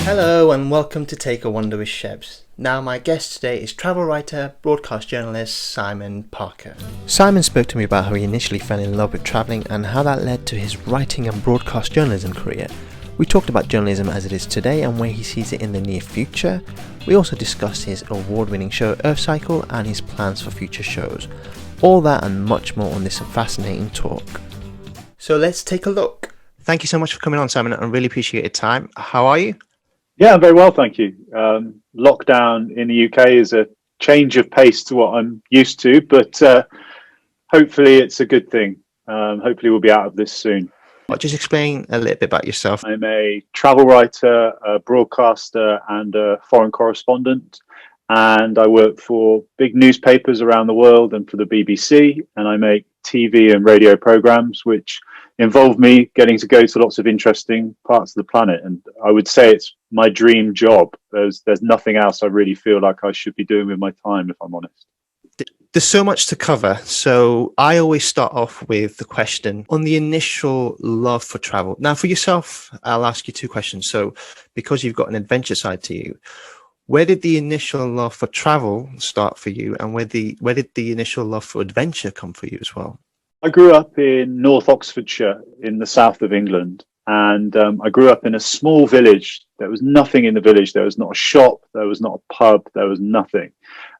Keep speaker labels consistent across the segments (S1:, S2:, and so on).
S1: Hello and welcome to Take a Wander with Shebs. Now my guest today is travel writer, broadcast journalist Simon Parker. Simon spoke to me about how he initially fell in love with travelling and how that led to his writing and broadcast journalism career. We talked about journalism as it is today and where he sees it in the near future. We also discussed his award-winning show Earthcycle and his plans for future shows. All that and much more on this fascinating talk. So let's take a look. Thank you so much for coming on, Simon. I really appreciate your time. How are you?
S2: Yeah, I'm very well, thank you. Lockdown in the UK is a change of pace to what I'm used to, but hopefully it's a good thing. Hopefully we'll be out of this soon.
S1: I'll just explain a little bit about yourself.
S2: I'm a travel writer, a broadcaster, and a foreign correspondent. And I work for big newspapers around the world and for the BBC. And I make TV and radio programs, which involve me getting to go to lots of interesting parts of the planet. And I would say it's my dream job. There's nothing else I really feel like I should be doing with my time, if I'm honest.
S1: There's so much to cover. So I always start off with the question on the initial love for travel. Now, for yourself, I'll ask you two questions. So because you've got an adventure side to you, where did the initial love for travel start for you? And where did the initial love for adventure come for you as well?
S2: I grew up in North Oxfordshire in the south of England. And I grew up in a small village. There was nothing in the village. There was not a shop. There was not a pub. There was nothing.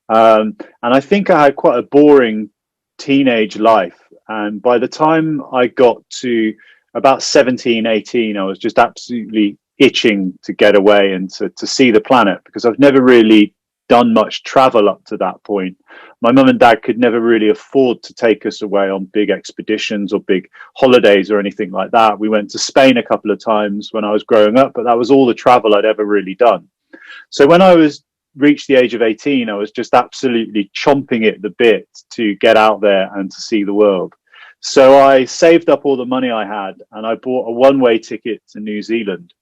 S2: And I think I had quite a boring teenage life. And by the time I got to about 17, 18, I was just absolutely itching to get away and to see the planet, because I've never really done much travel up to that point. My mum and dad could never really afford to take us away on big expeditions or big holidays or anything like that. We went to Spain a couple of times when I was growing up, but that was all the travel I'd ever really done. So when I reached the age of 18, I was just absolutely chomping at the bit to get out there and to see the world. So I saved up all the money I had and I bought a one-way ticket to New Zealand.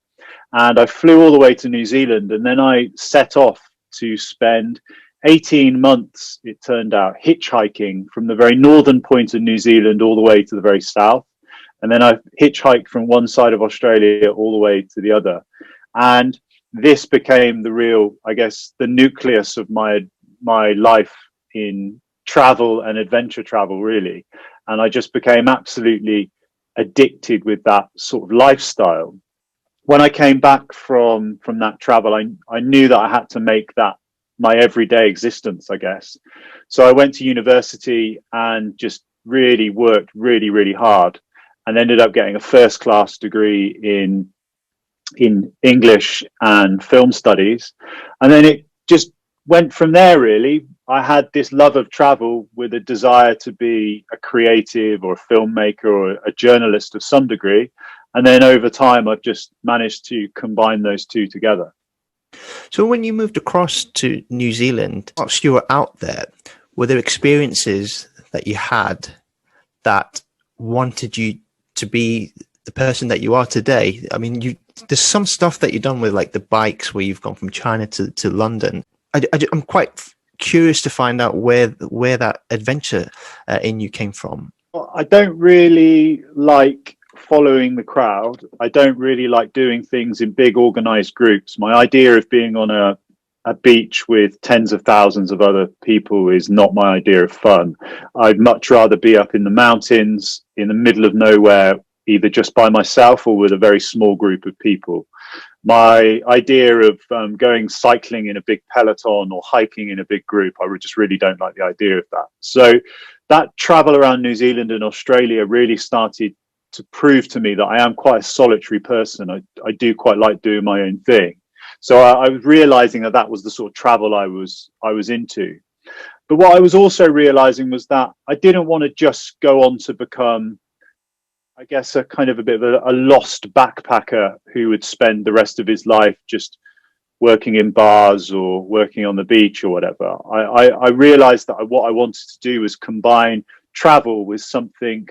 S2: And I flew all the way to New Zealand, and then I set off to spend 18 months, it turned out, hitchhiking from the very northern point of New Zealand all the way to the very south. And then I hitchhiked from one side of Australia all the way to the other. And this became the real, I guess, the nucleus of my life in travel and adventure travel, really. And I just became absolutely addicted with that sort of lifestyle. When I came back from that travel, I knew that I had to make that my everyday existence, I guess. So I went to university and just really worked really, really hard, and ended up getting a first class degree in English and film studies. And then it just went from there, really. I had this love of travel with a desire to be a creative or a filmmaker or a journalist of some degree. And then over time, I've just managed to combine those two together.
S1: So when you moved across to New Zealand, whilst you were out there, were there experiences that you had that wanted you to be the person that you are today? I mean, there's some stuff that you've done with like the bikes where you've gone from China to London. I'm quite curious to find out where that adventure in you came from.
S2: Well, I don't really like following the crowd. I don't really like doing things in big organized groups. My idea of being on a beach with tens of thousands of other people is not my idea of fun. I'd much rather be up in the mountains in the middle of nowhere, either just by myself or with a very small group of people. My idea of going cycling in a big peloton or hiking in a big group, I just really don't like the idea of that. So that travel around New Zealand and Australia really started to prove to me that I am quite a solitary person. I do quite like doing my own thing. So I was realizing that was the sort of travel I was into. But what I was also realizing was that I didn't want to just go on to become, I guess, a kind of a bit of a lost backpacker who would spend the rest of his life just working in bars or working on the beach or whatever. I realized that what I wanted to do was combine travel with something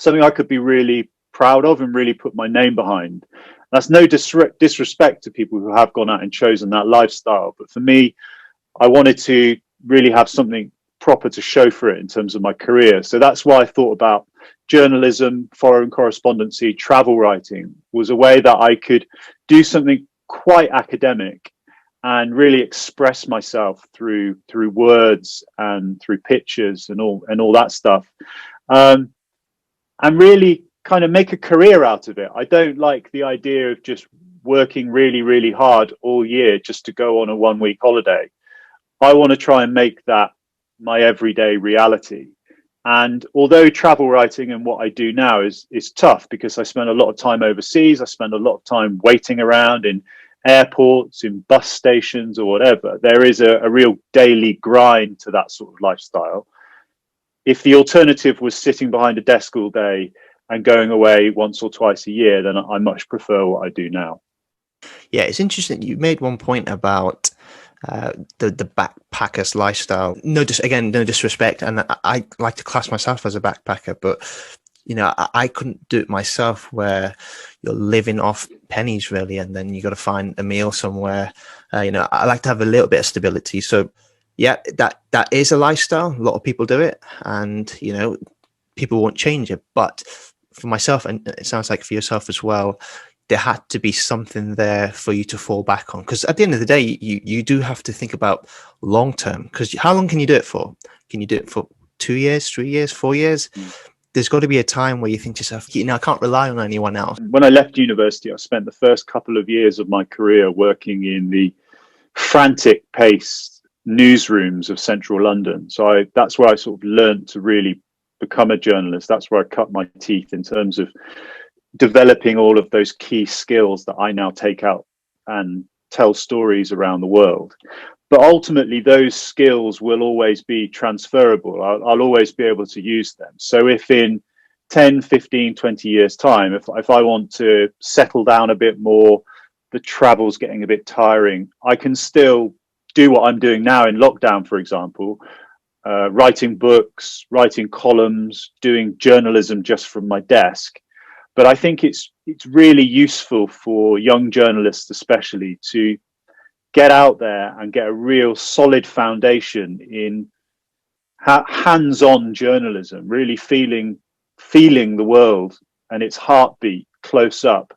S2: I could be really proud of and really put my name behind. That's no disrespect to people who have gone out and chosen that lifestyle. But for me, I wanted to really have something proper to show for it in terms of my career. So that's why I thought about journalism, foreign correspondency, travel writing was a way that I could do something quite academic and really express myself through words and through pictures and all that stuff, and really kind of make a career out of it. I don't like the idea of just working really, really hard all year just to go on a 1 week holiday. I want to try and make that my everyday reality. And although travel writing and what I do now is tough, because I spend a lot of time overseas, I spend a lot of time waiting around in airports, in bus stations or whatever, there is a real daily grind to that sort of lifestyle. If the alternative was sitting behind a desk all day and going away once or twice a year, then I much prefer what I do now.
S1: Yeah, it's interesting. You made one point about the backpacker's lifestyle. No disrespect, and I like to class myself as a backpacker, but I couldn't do it myself, where you're living off pennies really, and then you got to find a meal somewhere. I like to have a little bit of stability. So yeah, that is a lifestyle. A lot of people do it, and people won't change it. But for myself, and it sounds like for yourself as well, there had to be something there for you to fall back on, because at the end of the day, you do have to think about long term. Because how long can you do it for? Can you do it for 2 years, 3 years, 4 years? There's got to be a time where you think to yourself, I can't rely on anyone else.
S2: When I left university, I spent the first couple of years of my career working in the frantic paced newsrooms of central London. So that's where I sort of learned to really become a journalist. That's where I cut my teeth in terms of developing all of those key skills that I now take out and tell stories around the world. But ultimately, those skills will always be transferable. I'll always be able to use them. So if in 10, 15, 20 years time, if I want to settle down a bit more, the travel's getting a bit tiring, I can still do what I'm doing now in lockdown, for example, writing books, writing columns, doing journalism just from my desk. But I think it's really useful for young journalists, especially, to get out there and get a real solid foundation in hands-on journalism, really feeling the world and its heartbeat close up.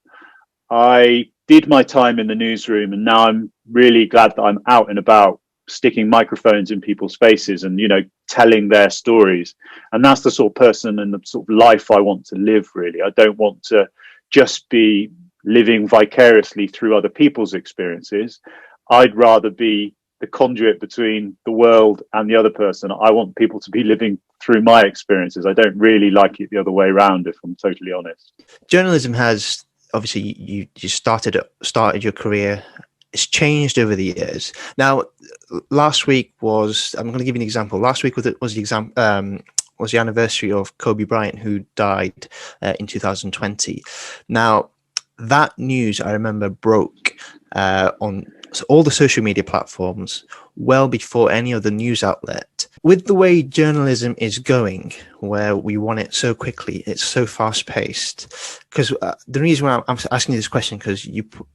S2: I did my time in the newsroom, and now I'm really glad that I'm out and about, sticking microphones in people's faces and telling their stories. And that's the sort of person and the sort of life I want to live, really. I don't want to just be living vicariously through other people's experiences. I'd rather be the conduit between the world and the other person. I want people to be living through my experiences. I don't really like it the other way around, if I'm totally honest.
S1: Journalism has, obviously, you started your career. It's changed over the years. Now, last week I'm going to give you an example. Last week was the anniversary of Kobe Bryant, who died in 2020. Now, that news, I remember, broke on all the social media platforms well before any other news outlet. With the way journalism is going, where we want it so quickly, it's so fast paced. Because the reason why I'm asking you this question, because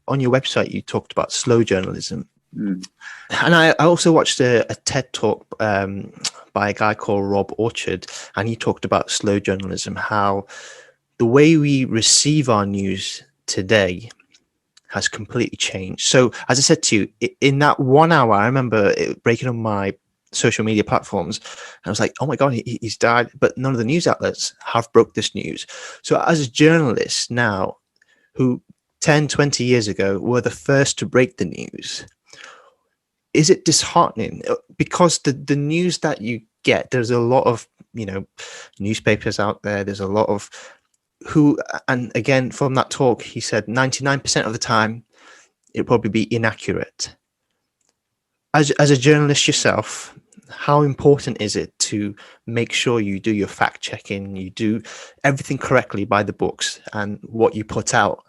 S1: on your website you talked about slow journalism. And I also watched a TED talk by a guy called Rob Orchard, and he talked about slow journalism, how the way we receive our news today has completely changed. So as I said to you, in that 1 hour, I remember it breaking on my social media platforms, and I was like, oh my God, he's died. But none of the news outlets have broke this news. So as a journalist now, who 10, 20 years ago were the first to break the news, is it disheartening? Because the news that you get, there's a lot of, newspapers out there. There's a lot of and again, from that talk, he said 99% of the time, it'll probably be inaccurate. As a journalist yourself, how important is it to make sure you do your fact checking, you do everything correctly by the books, and what you put out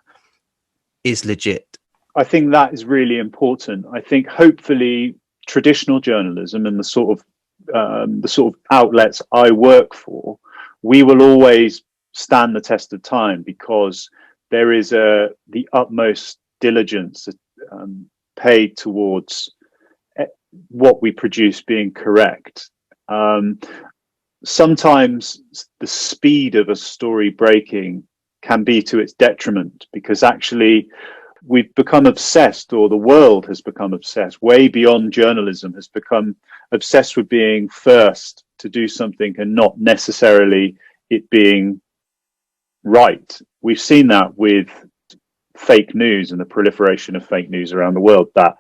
S1: is legit?
S2: I think that is really important. I think hopefully traditional journalism and the sort of outlets I work for, we will always stand the test of time, because there is the utmost diligence paid towards what we produce being correct. Sometimes the speed of a story breaking can be to its detriment, because actually we've become obsessed, or the world has become obsessed, way beyond journalism, has become obsessed with being first to do something and not necessarily it being right. We've seen that with fake news and the proliferation of fake news around the world, that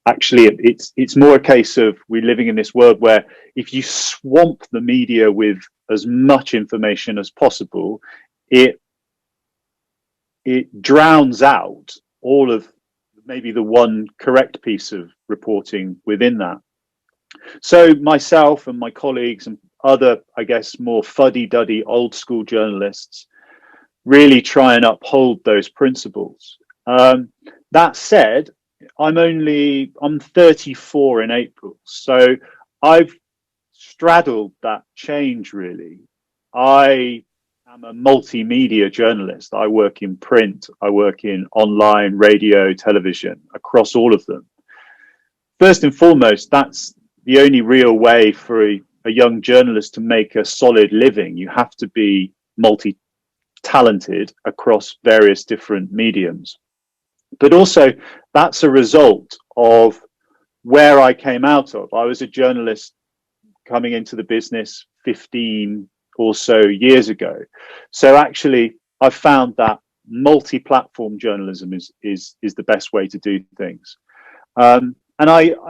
S2: actually it's more a case of we're living in this world where if you swamp the media with as much information as possible, it drowns out all of maybe the one correct piece of reporting within that. So myself and my colleagues and other, I guess, more fuddy-duddy old school journalists really try and uphold those principles. That said, I'm 34 in April, so I've straddled that change really. I am a multimedia journalist. I work in print, I work in online, radio, television, across all of them. First and foremost, that's the only real way for a young journalist to make a solid living. You have to be multi-talented across various different mediums. But also, that's a result of where I came out of. I was a journalist coming into the business 15 or so years ago. So actually, I've found that multi-platform journalism is the best way to do things. And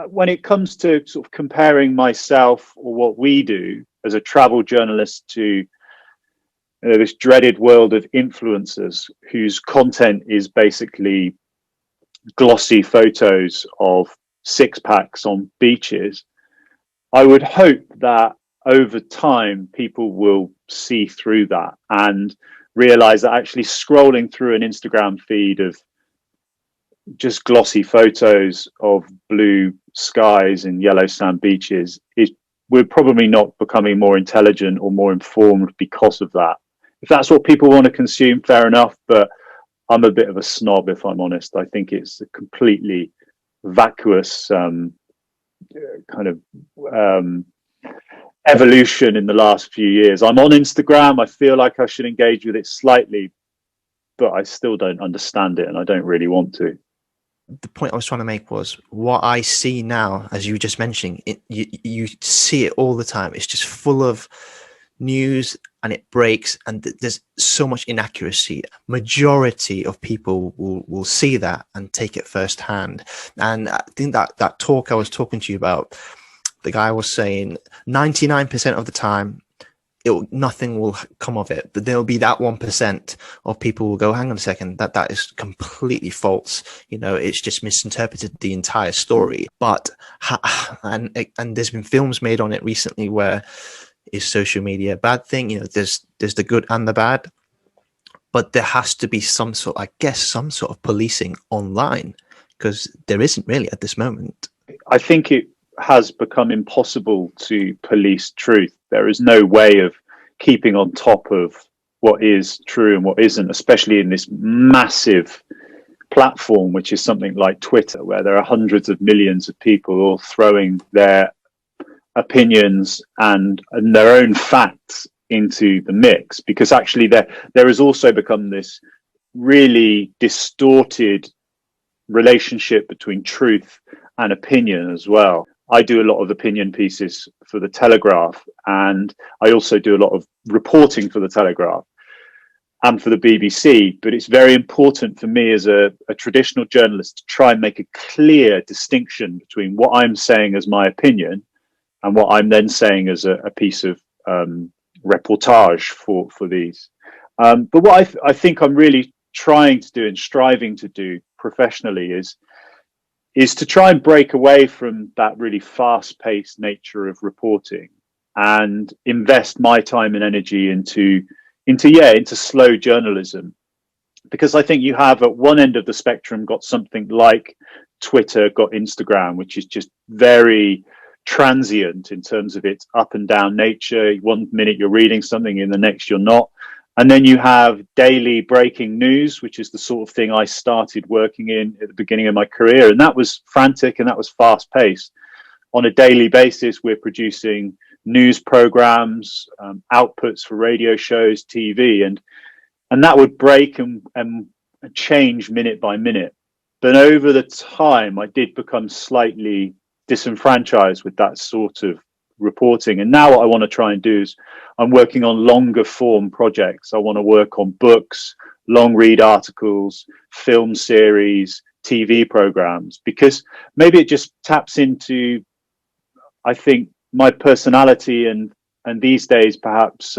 S2: when it comes to sort of comparing myself or what we do as a travel journalist to this dreaded world of influencers whose content is basically glossy photos of six packs on beaches, I would hope that over time people will see through that and realize that actually scrolling through an Instagram feed of just glossy photos of blue skies and yellow sand beaches we're probably not becoming more intelligent or more informed because of that. If that's what people want to consume, fair enough, but I'm a bit of a snob, if I'm honest. I think it's a completely vacuous kind of evolution in the last few years. I'm on Instagram. I feel like I should engage with it slightly, but I still don't understand it and I don't really want to.
S1: The point I was trying to make was what I see now, as you were just mentioning, you see it all the time. It's just full of news and it breaks and there's so much inaccuracy. Majority of people will see that and take it firsthand. And I think that talk I was talking to you about, the guy was saying 99% of the time nothing will come of it, but there'll be that 1% of people will go, hang on a second, that is completely false. It's just misinterpreted the entire story. But and there's been films made on it recently where is social media a bad thing? There's the good and the bad, but there has to be some sort of policing online, because there isn't really at this moment.
S2: I think it has become impossible to police truth. There is no way of keeping on top of what is true and what isn't, especially in this massive platform, which is something like Twitter, where there are hundreds of millions of people all throwing their opinions and their own facts into the mix, because actually there has also become this really distorted relationship between truth and opinion as well. I do a lot of opinion pieces for the Telegraph, and I also do a lot of reporting for the Telegraph and for the BBC. But it's very important for me as a traditional journalist to try and make a clear distinction between what I'm saying as my opinion and what I'm then saying as a piece of reportage for these. But what I think I'm really trying to do and striving to do professionally is to try and break away from that really fast-paced nature of reporting and invest my time and energy into slow journalism. Because I think you have at one end of the spectrum got something like Twitter, got Instagram, which is just very transient in terms of its up and down nature. One minute you're reading something, in the next you're not. And then you have daily breaking news, which is the sort of thing I started working in at the beginning of my career. And that was frantic and that was fast paced. On a daily basis, we're producing news programs, outputs for radio shows, TV, and that would break and change minute by minute. But over the time, I did become slightly disenfranchised with that sort of reporting. And now what I want to try and do is I'm working on longer form projects. I want to work on books, long read articles, film series, TV programs, because maybe it just taps into, I think, my personality and these days perhaps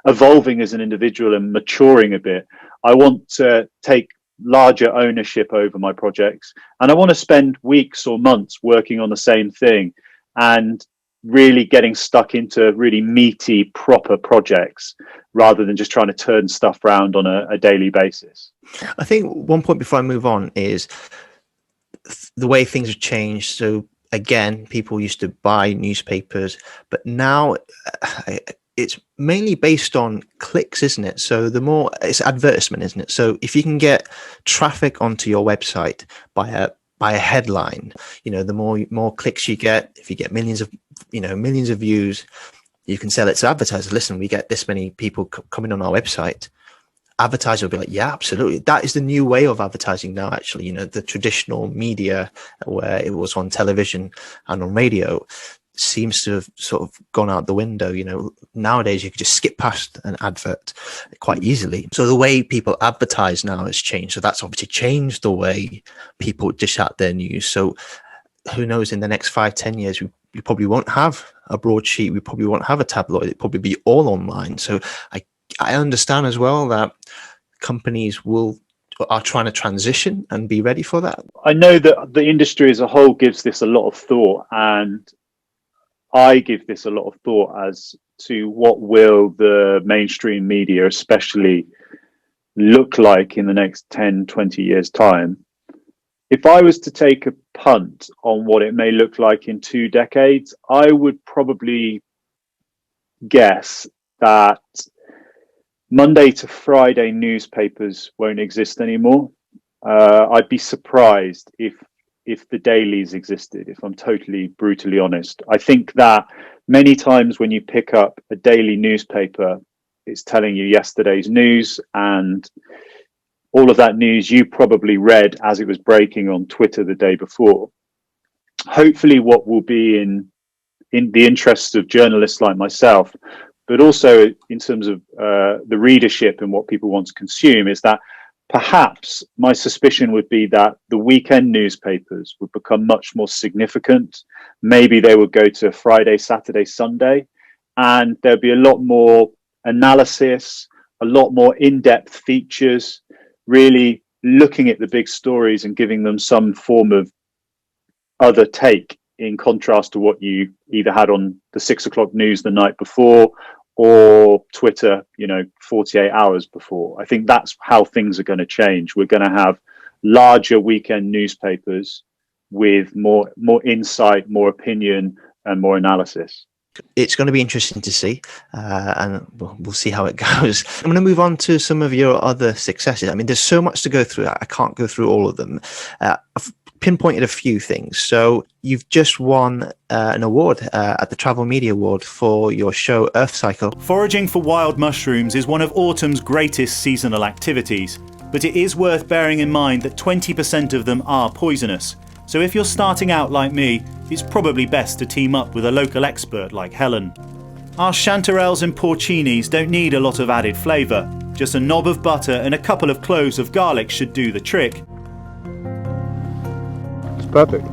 S2: evolving as an individual and maturing a bit. I want to take larger ownership over my projects, and I want to spend weeks or months working on the same thing and really getting stuck into really meaty, proper projects rather than just trying to turn stuff around on a daily basis.
S1: I think one point before I move on is the way things have changed. So again, people used to buy newspapers, but now it's mainly based on clicks, isn't it? So the more it's advertisement, isn't it? So if you can get traffic onto your website by a headline, the more clicks you get. If you get millions of views, you can sell it to advertisers. Listen, we get this many people coming on our website. Advertiser will be like, yeah, absolutely. That is the new way of advertising now, actually. The traditional media where it was on television and on radio seems to have sort of gone out the window. Nowadays you could just skip past an advert quite easily. So the way people advertise now has changed. So that's obviously changed the way people dish out their news. So who knows, in the next 5-10 years, we probably won't have a broadsheet. We probably won't have a tabloid. It'll probably be all online. So I understand as well that companies are trying to transition and be ready for that.
S2: I know that the industry as a whole gives this a lot of thought, and I give this a lot of thought as to what will the mainstream media especially look like in the next 10, 20 years' time. If I was to take a punt on what it may look like in 2 decades, I would probably guess that Monday to Friday newspapers won't exist anymore. I'd be surprised if the dailies existed, if I'm totally brutally honest. I think that many times when you pick up a daily newspaper, it's telling you yesterday's news, and all of that news you probably read as it was breaking on Twitter the day before. Hopefully what will be in the interests of journalists like myself, but also in terms of the readership and what people want to consume, is that perhaps my suspicion would be that the weekend newspapers would become much more significant. Maybe they would go to Friday, Saturday, Sunday, and there'd be a lot more analysis, a lot more in-depth features, really looking at the big stories and giving them some form of other take, in contrast to what you either had on the 6 o'clock news the night before or Twitter, 48 hours before. I think that's how things are going to change. We're going to have larger weekend newspapers with more insight, more opinion, and more analysis.
S1: It's going to be interesting to see, and we'll see how it goes. I'm going to move on to some of your other successes. I mean, there's so much to go through. I can't go through all of them. I've pinpointed a few things. So you've just won an award at the Travel Media Award for your show Earthcycle.
S3: Foraging for wild mushrooms is one of autumn's greatest seasonal activities, but it is worth bearing in mind that 20% of them are poisonous. So if you're starting out like me, it's probably best to team up with a local expert like Helen. Our chanterelles and porcinis don't need a lot of added flavour. Just a knob of butter and a couple of cloves of garlic should do the trick.
S4: It's perfect.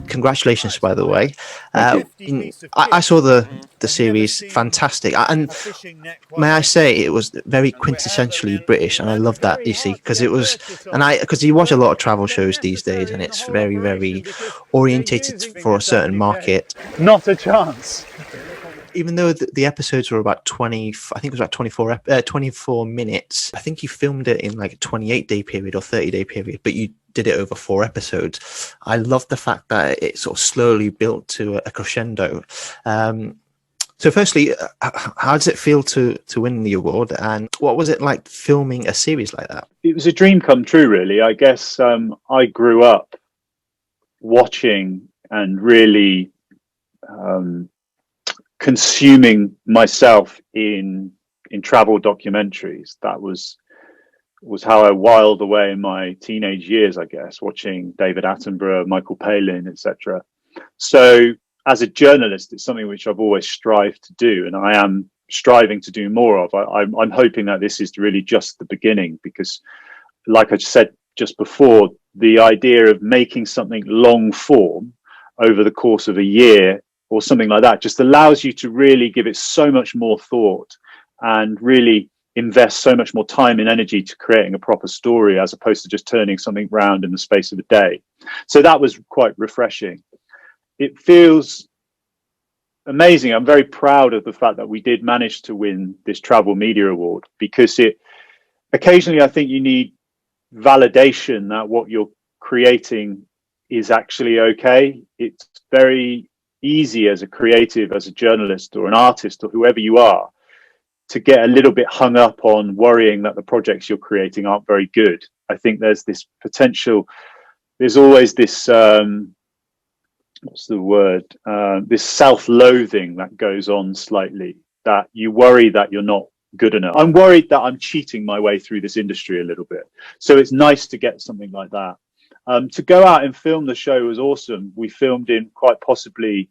S1: Congratulations, by the way. I saw the series, fantastic, and may I say it was very quintessentially British, and I love that, you see, because you watch a lot of travel shows these days, and it's very, very orientated for a certain market.
S2: Not a chance.
S1: Even though the episodes were about 20, I think it was about 24 minutes. I think you filmed it in like a 28-day period or 30-day period, but you did it over 4 episodes. I love the fact that it sort of slowly built to a crescendo. So firstly, how does it feel to win the award? And what was it like filming a series like that?
S2: It was a dream come true, really. I guess I grew up watching and really consuming myself in travel documentaries. That was was how I whiled away in my teenage years, I guess, watching David Attenborough, Michael Palin, etc. So as a journalist, it's something which I've always strived to do, and I am striving to do more of. I'm hoping that this is really just the beginning, because like I said just before, the idea of making something long form over the course of a year or something like that just allows you to really give it so much more thought and really invest so much more time and energy to creating a proper story, as opposed to just turning something round in the space of a day. So that was quite refreshing. It feels amazing. I'm very proud of the fact that we did manage to win this Travel Media Award, because it occasionally, I think you need validation that what you're creating is actually okay. It's very easy as a creative, as a journalist or an artist or whoever you are, to get a little bit hung up on worrying that the projects you're creating aren't very good. I think there's this potential, there's always this this self-loathing that goes on slightly, that you worry that you're not good enough. I'm worried that I'm cheating my way through this industry a little bit. So it's nice to get something like that. To go out and film the show was awesome. We filmed in quite possibly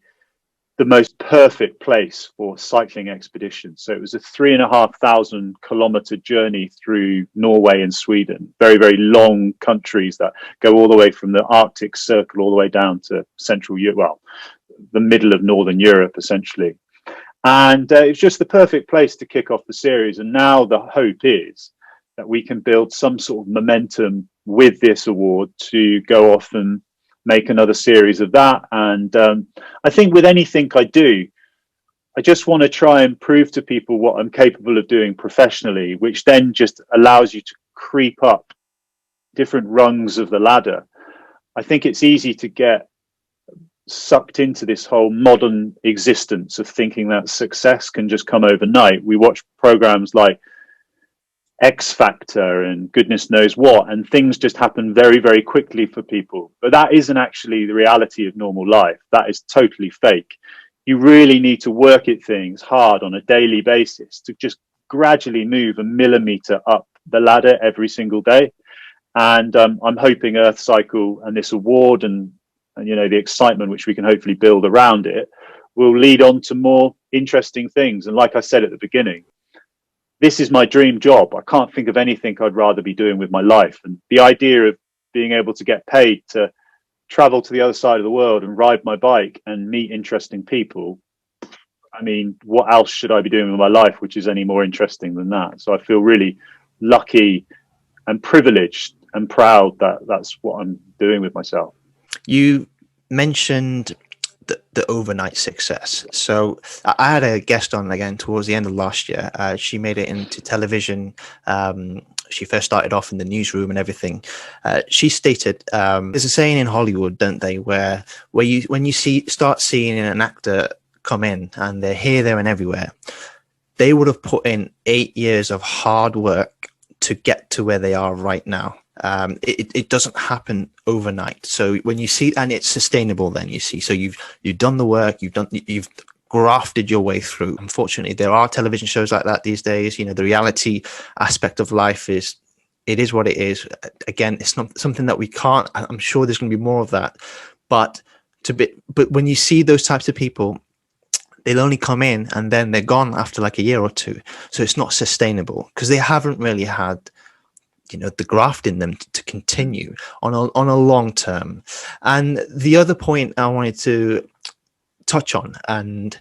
S2: the most perfect place for cycling expeditions. So it was a 3,500 kilometer journey through Norway and Sweden, very, very long countries that go all the way from the Arctic Circle all the way down to Central Europe, well, the middle of Northern Europe, essentially. And it's just the perfect place to kick off the series. And now the hope is that we can build some sort of momentum with this award to go off and make another series of that. And I think with anything I do, I just want to try and prove to people what I'm capable of doing professionally, which then just allows you to creep up different rungs of the ladder. I think it's easy to get sucked into this whole modern existence of thinking that success can just come overnight. We watch programs like X Factor and goodness knows what, and things just happen very, very quickly for people. But that isn't actually the reality of normal life. That is totally fake. You really need to work at things hard on a daily basis to just gradually move a millimeter up the ladder every single day. And I'm hoping earthcycle and this award and you know the excitement which we can hopefully build around it will lead on to more interesting things. And like I said at the beginning, this is my dream job. I can't think of anything I'd rather be doing with my life. And the idea of being able to get paid to travel to the other side of the world and ride my bike and meet interesting people, I mean, what else should I be doing with my life which is any more interesting than that? So I feel really lucky and privileged and proud that that's what I'm doing with myself.
S1: You mentioned the overnight success. So I had a guest on again towards the end of last year. She made it into television. She first started off in the newsroom and everything. She stated, there's a saying in Hollywood, don't they, where you when you start seeing an actor come in and they're here, there, and everywhere, they would have put in 8 years of hard work to get to where they are right now. It doesn't happen overnight. So when you see, and it's sustainable, then you see, so you've done the work, you've grafted your way through. Unfortunately, there are television shows like that these days. You know, the reality aspect of life is what it is. Again, it's not something that we can't, I'm sure there's going to be more of that, but when you see those types of people, they'll only come in and then they're gone after like a year or two. So it's not sustainable because they haven't really had, you know, the graft in them to continue on a long term. And the other point I wanted to touch on, and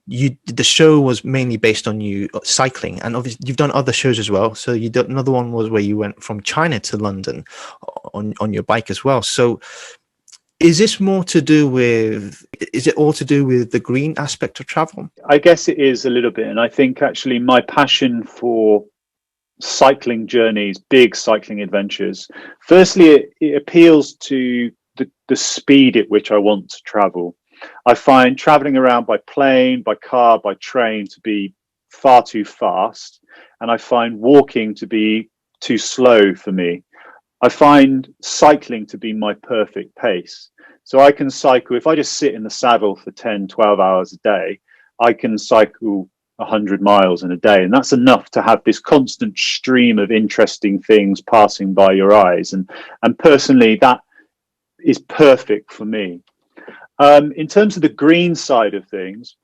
S1: the show was mainly based on you cycling, and obviously you've done other shows as well. So you did another one was where you went from China to London on your bike as well. So is it all to do with the green aspect of travel?
S2: I guess it is a little bit. And I think actually my passion for cycling journeys, big cycling adventures, firstly, it appeals to the speed at which I want to travel. I find traveling around by plane, by car, by train to be far too fast. And I find walking to be too slow for me. I find cycling to be my perfect pace. So I can cycle, if I just sit in the saddle for 10, 12 hours a day, I can cycle 100 miles in a day, and that's enough to have this constant stream of interesting things passing by your eyes. And personally, that is perfect for me. In terms of the green side of things,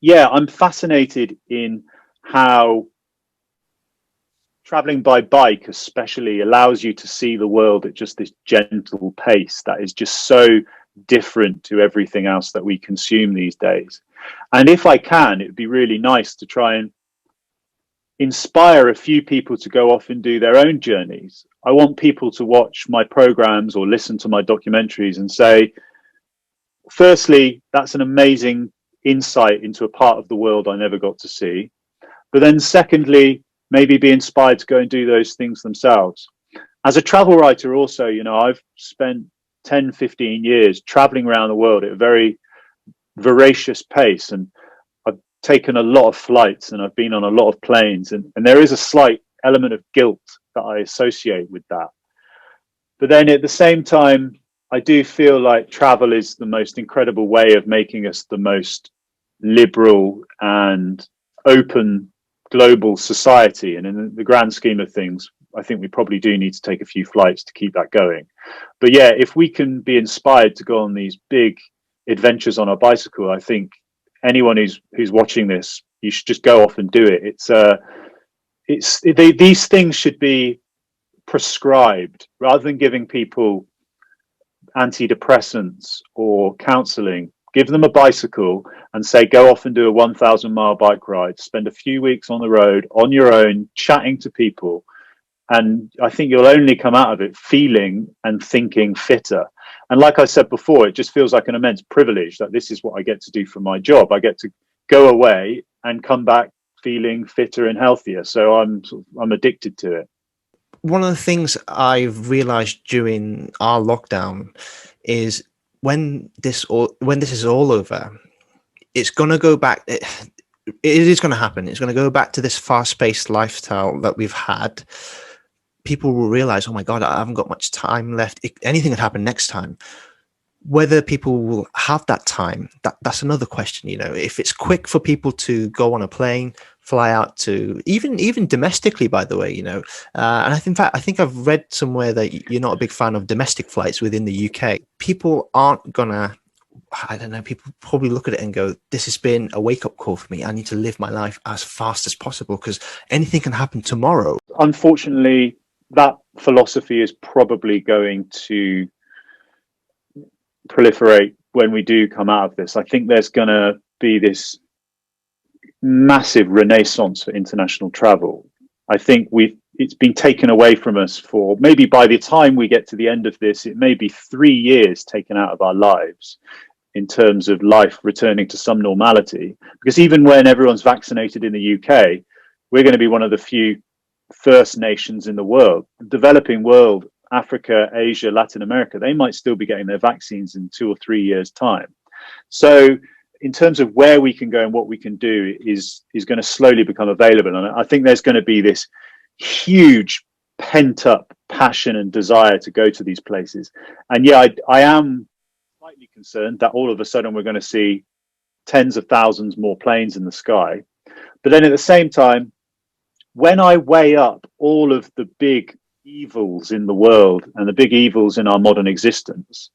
S2: yeah, I'm fascinated in how traveling by bike especially allows you to see the world at just this gentle pace that is just so different to everything else that we consume these days. And if I can, it'd be really nice to try and inspire a few people to go off and do their own journeys. I want people to watch my programs or listen to my documentaries and say, firstly, that's an amazing insight into a part of the world I never got to see. But then secondly, maybe be inspired to go and do those things themselves. As a travel writer also, you know, I've spent 10, 15 years traveling around the world at a very voracious pace, and I've taken a lot of flights and I've been on a lot of planes, and there is a slight element of guilt that I associate with that. But then at the same time, I do feel like travel is the most incredible way of making us the most liberal and open global society. And in the grand scheme of things, I think we probably do need to take a few flights to keep that going. But yeah, if we can be inspired to go on these big adventures on our bicycle, I think anyone who's watching this, you should just go off and do it. These things should be prescribed rather than giving people antidepressants or counseling. Give them a bicycle and say, go off and do a 1,000-mile bike ride. Spend a few weeks on the road on your own, chatting to people. And I think you'll only come out of it feeling and thinking fitter. And like I said before, it just feels like an immense privilege that this is what I get to do for my job. I get to go away and come back feeling fitter and healthier. So I'm addicted to it.
S1: One of the things I've realized during our lockdown is when this is all over, it's going to go back. It is going to happen. It's going to go back to this fast-paced lifestyle that we've had. People will realize, oh my God, I haven't got much time left. Anything could happen next time. Whether people will have that time, that's another question. You know, if it's quick for people to go on a plane, fly out to even domestically, by the way, you know, and I think I've read somewhere that you're not a big fan of domestic flights within the UK. People aren't gonna, I don't know, people probably look at it and go, this has been a wake-up call for me. I need to live my life as fast as possible because anything can happen tomorrow.
S2: Unfortunately, that philosophy is probably going to proliferate when we do come out of this. I think there's going to be this massive renaissance for international travel. I think it's been taken away from us for maybe by the time we get to the end of this, it may be 3 years taken out of our lives in terms of life returning to some normality. Because even when everyone's vaccinated in the UK, we're going to be one of the few first nations in the world. The developing world, Africa, Asia, Latin America, they might still be getting their vaccines in 2 or 3 years' time. So in terms of where we can go and what we can do is going to slowly become available. And I think there's going to be this huge pent up passion and desire to go to these places. And yeah, I am slightly concerned that all of a sudden we're going to see tens of thousands more planes in the sky. But then at the same time, when I weigh up all of the big evils in the world and the big evils in our modern existence,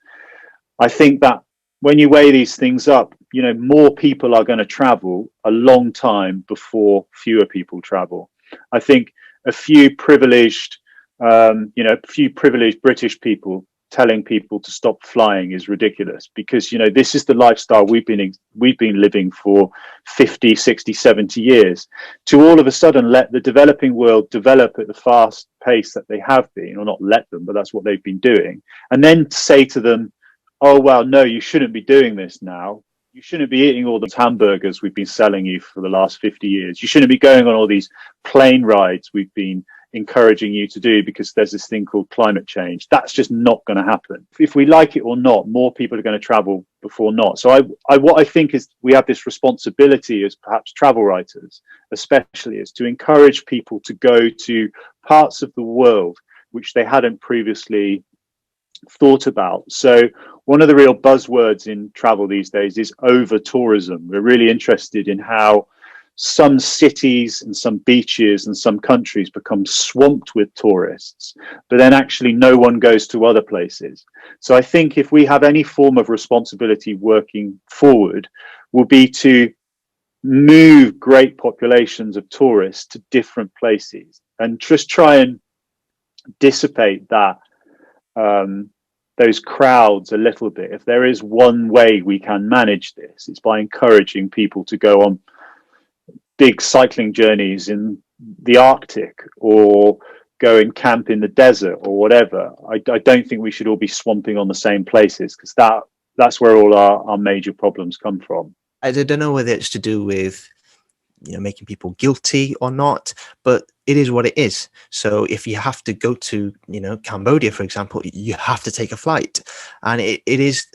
S2: I think that when you weigh these things up, you know, more people are going to travel a long time before fewer people travel. I think a few privileged British people telling people to stop flying is ridiculous because, you know, this is the lifestyle we've been living for 50, 60, 70 years. To all of a sudden let the developing world develop at the fast pace that they have been, or not let them, but that's what they've been doing. And then say to them, oh, well, no, you shouldn't be doing this now. You shouldn't be eating all those hamburgers we've been selling you for the last 50 years. You shouldn't be going on all these plane rides we've been encouraging you to do because there's this thing called climate change. That's just not going to happen. If we like it or not, more people are going to travel before not. So what I think is we have this responsibility as perhaps travel writers, especially, is to encourage people to go to parts of the world which they hadn't previously thought about. So one of the real buzzwords in travel these days is over tourism. We're really interested in how some cities and some beaches and some countries become swamped with tourists, but then actually no one goes to other places. So I think if we have any form of responsibility working forward, will be to move great populations of tourists to different places and just try and dissipate that those crowds a little bit. If there is one way we can manage this, it's by encouraging people to go on big cycling journeys in the Arctic or go and camp in the desert or whatever. I don't think we should all be swamping on the same places, because that's where all our major problems come from.
S1: I don't know whether it's to do with, making people guilty or not, but it is what it is. So if you have to go to, Cambodia, for example, you have to take a flight. And it is,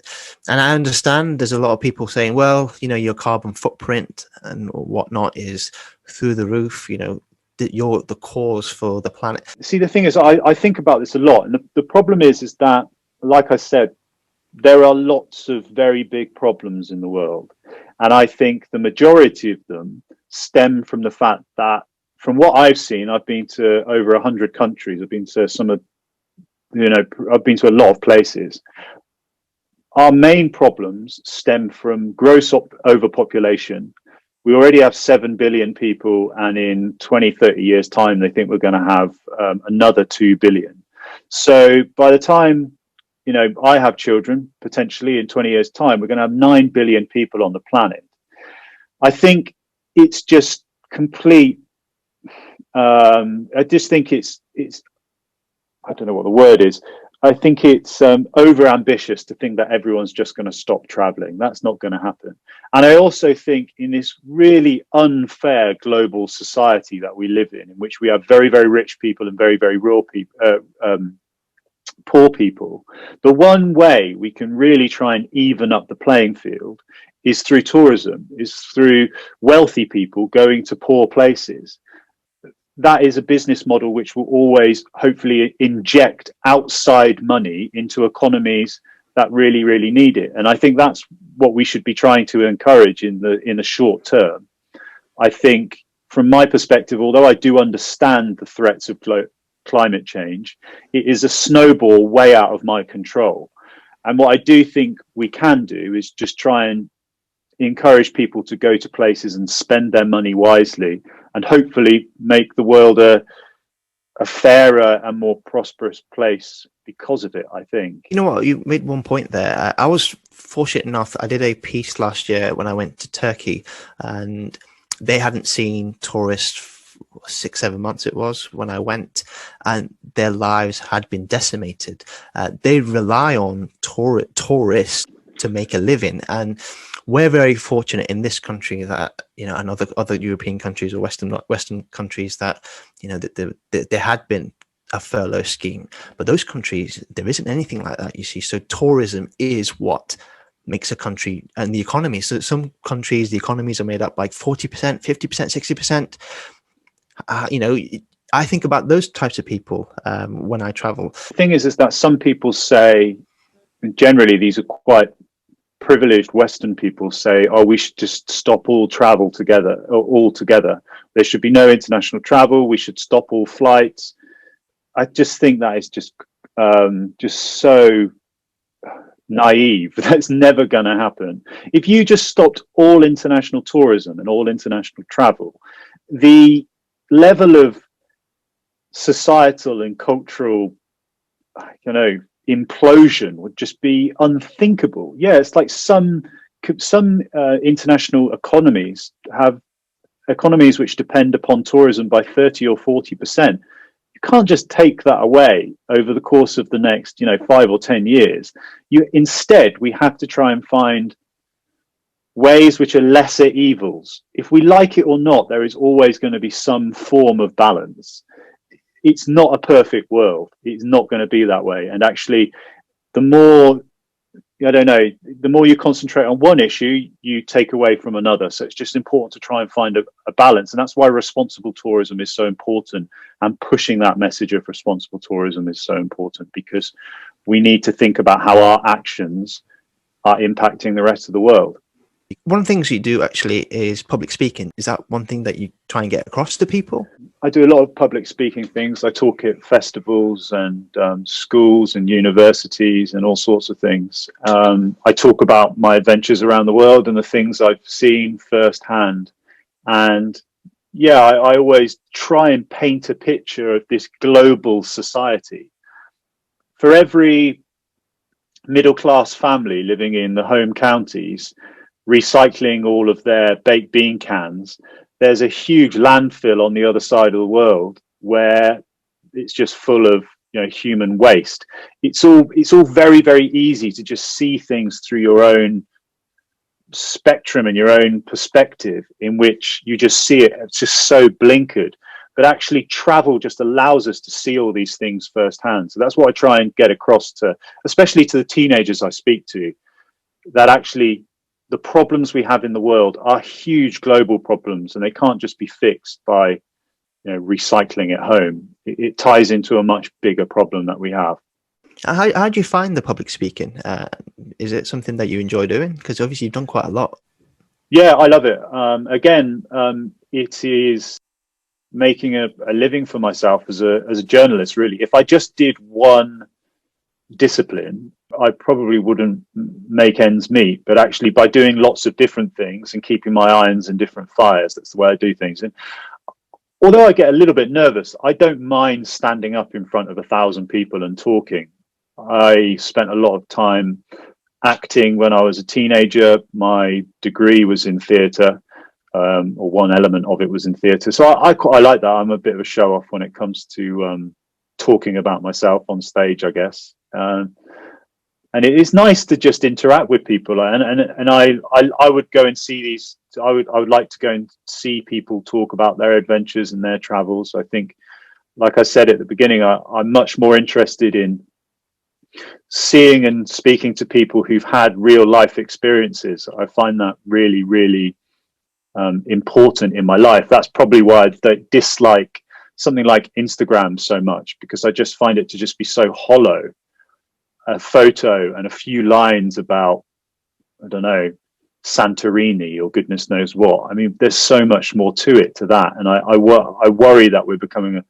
S1: and I understand there's a lot of people saying, well, your carbon footprint and whatnot is through the roof, you're the cause for the planet.
S2: See, the thing is, I think about this a lot. And the problem is that, like I said, there are lots of very big problems in the world. And I think the majority of them stem from the fact that, from what I've seen, I've been to over 100 countries. I've been to I've been to a lot of places. Our main problems stem from gross overpopulation. We already have 7 billion people, and in 20, 30 years' time, they think we're going to have another 2 billion. So by the time, I have children, potentially in 20 years' time, we're going to have 9 billion people on the planet. I think it's just complete. I just think it's, I don't know what the word is. I think it's over ambitious to think that everyone's just going to stop traveling. That's not going to happen. And I also think in this really unfair global society that we live in which we have very, very rich people and very, very rural people, poor people, the one way we can really try and even up the playing field is through tourism, is through wealthy people going to poor places. That is a business model which will always hopefully inject outside money into economies that really, really need it. And I think that's what we should be trying to encourage in the short term. I think from my perspective, although I do understand the threats of climate change, it is a snowball way out of my control. And what I do think we can do is just try and encourage people to go to places and spend their money wisely, and hopefully make the world a fairer and more prosperous place because of it, I think.
S1: You know what? You made one point there. I was fortunate enough. I did a piece last year when I went to Turkey, and they hadn't seen tourists 6-7 months it was when I went, and their lives had been decimated. They rely on tourists to make a living, and we're very fortunate in this country that, and other European countries or Western countries that, that there had been a furlough scheme, but those countries, there isn't anything like that, you see. So tourism is what makes a country and the economy. So some countries, the economies are made up like 40%, 50%, 60%. I think about those types of people when I travel.
S2: The thing is that some people say, generally these are quite privileged Western people, say, oh, we should just stop all travel altogether. There should be no international travel. We should stop all flights. I just think that is just so naive. That's never going to happen. If you just stopped all international tourism and all international travel, the level of societal and cultural, implosion would just be unthinkable. Yeah, it's like some international economies have economies which depend upon tourism by 30 or 40%. You can't just take that away over the course of the next 5 or 10 years. Instead, we have to try and find ways which are lesser evils. If we like it or not, there is always going to be some form of balance. It's not a perfect world. It's not going to be that way. And actually, the more you concentrate on one issue, you take away from another. So it's just important to try and find a balance. And that's why responsible tourism is so important. And pushing that message of responsible tourism is so important, because we need to think about how our actions are impacting the rest of the world.
S1: One of the things you do actually is public speaking. Is that one thing that you try and get across to people?
S2: I do a lot of public speaking things. I talk at festivals and schools and universities and all sorts of things. I talk about my adventures around the world and the things I've seen firsthand. And yeah, I always try and paint a picture of this global society. For every middle class family living in the home counties, recycling all of their baked bean cans, there's a huge landfill on the other side of the world where it's just full of, you know, human waste. It's all very, very easy to just see things through your own spectrum and your own perspective, in which you just see it. It's just so blinkered. But actually, travel just allows us to see all these things firsthand. So that's what I try and get across to, especially to the teenagers I speak to, that actually the problems we have in the world are huge global problems, and they can't just be fixed by, you know, recycling at home. It ties into a much bigger problem that we have.
S1: How do you find the public speaking? Is it something that you enjoy doing? Because obviously you've done quite a lot.
S2: Yeah, I love it. It is making a living for myself as a journalist, really. If I just did one discipline, I probably wouldn't make ends meet. But actually, by doing lots of different things and keeping my irons in different fires, that's the way I do things. And although I get a little bit nervous, I don't mind standing up in front of 1,000 people and talking. I spent a lot of time acting when I was a teenager. My degree was in theatre, or one element of it was in theatre. So I like that. I'm a bit of a show off when it comes to talking about myself on stage, I guess. And it is nice to just interact with people. And I would go and see these. I would like to go and see people talk about their adventures and their travels. I think, like I said at the beginning, I'm much more interested in seeing and speaking to people who've had real life experiences. I find that really, really important in my life. That's probably why I don't dislike something like Instagram so much, because I just find it to just be so hollow. A photo and a few lines about, I don't know, Santorini or goodness knows what. I mean, there's so much more to it, to that. And I worry that we're becoming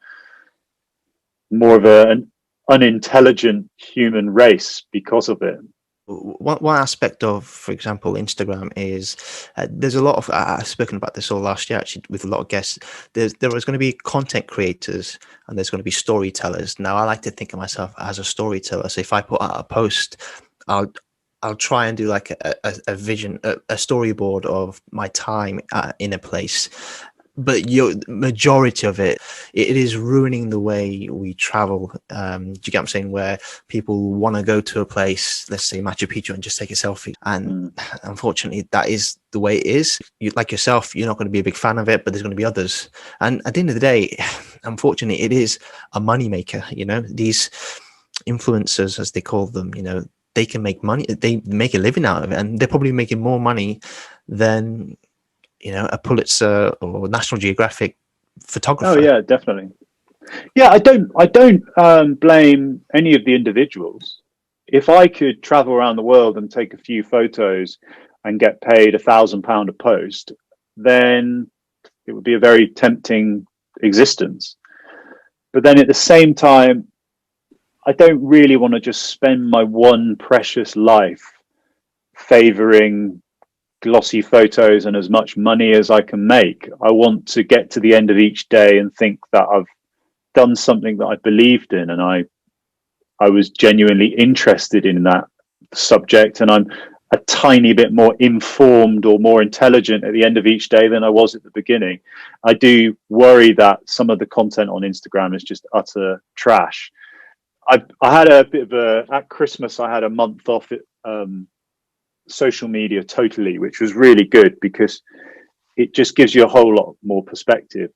S2: more of an unintelligent human race because of it.
S1: One aspect of, for example, Instagram is there's a lot of, I've spoken about this all last year actually with a lot of guests. There is going to be content creators and there's going to be storytellers. Now, I like to think of myself as a storyteller. So if I put out a post, I'll try and do like a vision, a storyboard of my time in a place. But your majority of it is ruining the way we travel. Do you get what I'm saying? Where people want to go to a place, let's say Machu Picchu, and just take a selfie. And unfortunately, that is the way it is. You, like yourself, you're not going to be a big fan of it, but there's going to be others. And at the end of the day, unfortunately, it is a moneymaker. You know, these influencers, as they call them, you know, they can make money. They make a living out of it, and they're probably making more money than, you know, a Pulitzer or National Geographic photographer.
S2: Oh yeah, definitely. Yeah, I don't blame any of the individuals. If I could travel around the world and take a few photos and get paid £1,000 a post, then it would be a very tempting existence. But then at the same time, I don't really want to just spend my one precious life favoring glossy photos and as much money as I can make. I want to get to the end of each day and think that I've done something that I believed in, and I was genuinely interested in that subject, and I'm a tiny bit more informed or more intelligent at the end of each day than I was at the beginning. I do worry that some of the content on Instagram is just utter trash. I had a bit of at Christmas, I had a month off it, social media totally, which was really good because it just gives you a whole lot more perspective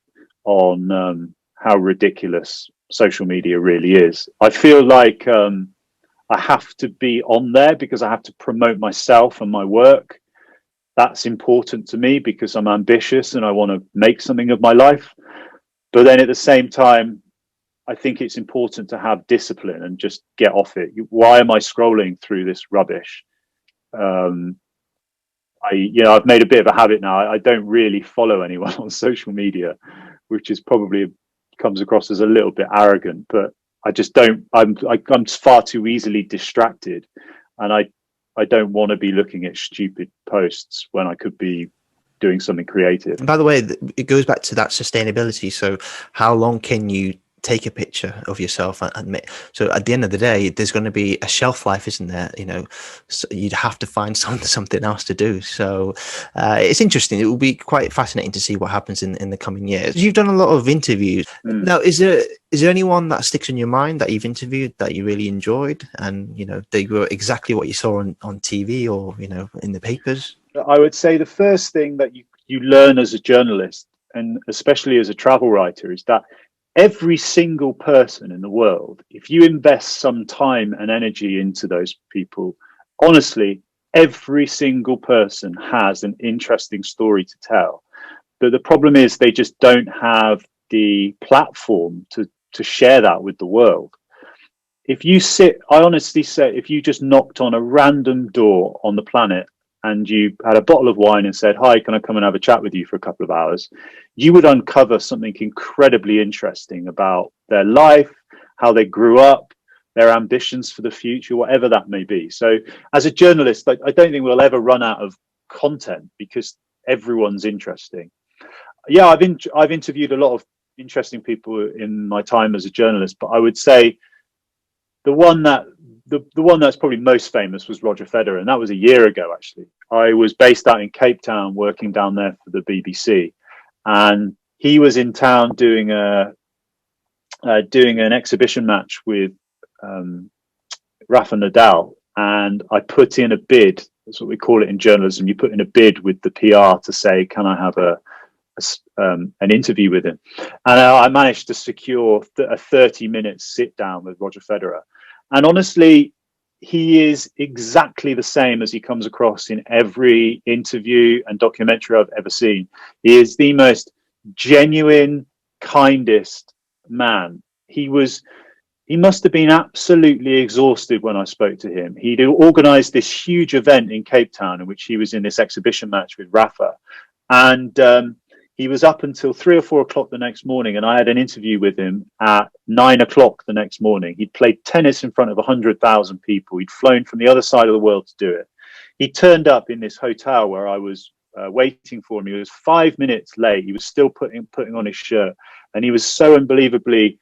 S2: on how ridiculous social media really is. I feel like I have to be on there because I have to promote myself and my work. That's important to me because I'm ambitious and I want to make something of my life. But then at the same time, I think it's important to have discipline and just get off it. Why am I scrolling through this rubbish? I've made a bit of a habit now. I don't really follow anyone on social media, which is probably comes across as a little bit arrogant, but I just don't. I'm far too easily distracted, and I don't want to be looking at stupid posts when I could be doing something creative.
S1: And by the way, it goes back to that sustainability. So how long can you take a picture of yourself and so at the end of the day, there's going to be a shelf life, isn't there? So you'd have to find something else to do. So it's interesting. It will be quite fascinating to see what happens in the coming years. You've done a lot of interviews. Now, is there anyone that sticks in your mind that you've interviewed that you really enjoyed, and they were exactly what you saw on TV or in the papers?
S2: I would say the first thing that you learn as a journalist, and especially as a travel writer, is that every single person in the world, if you invest some time and energy into those people, honestly, every single person has an interesting story to tell. But the problem is they just don't have the platform to share that with the world. I honestly say, if you just knocked on a random door on the planet and you had a bottle of wine and said, "Hi, can I come and have a chat with you for a couple of hours?" you would uncover something incredibly interesting about their life, how they grew up, their ambitions for the future, whatever that may be. So as a journalist, I don't think we'll ever run out of content because everyone's interesting. Yeah, I've interviewed a lot of interesting people in my time as a journalist, but I would say the one that's probably most famous was Roger Federer, and that was a year ago. Actually, I was based out in Cape Town, working down there for the BBC, and he was in town doing an exhibition match with Rafa Nadal, and I put in a bid. That's what we call it in journalism. You put in a bid with the PR to say, "Can I have an interview with him?" And I managed to secure a 30-minute sit down with Roger Federer. And honestly, he is exactly the same as he comes across in every interview and documentary I've ever seen. He is the most genuine, kindest man. He must have been absolutely exhausted when I spoke to him. He'd organized this huge event in Cape Town in which he was in this exhibition match with Rafa. And he was up until 3 or 4 o'clock the next morning, and I had an interview with him at 9 o'clock the next morning. He'd played tennis in front of 100,000 people. He'd flown from the other side of the world to do it. He turned up in this hotel where I was waiting for him. He was 5 minutes late. He was still putting on his shirt, and he was so unbelievably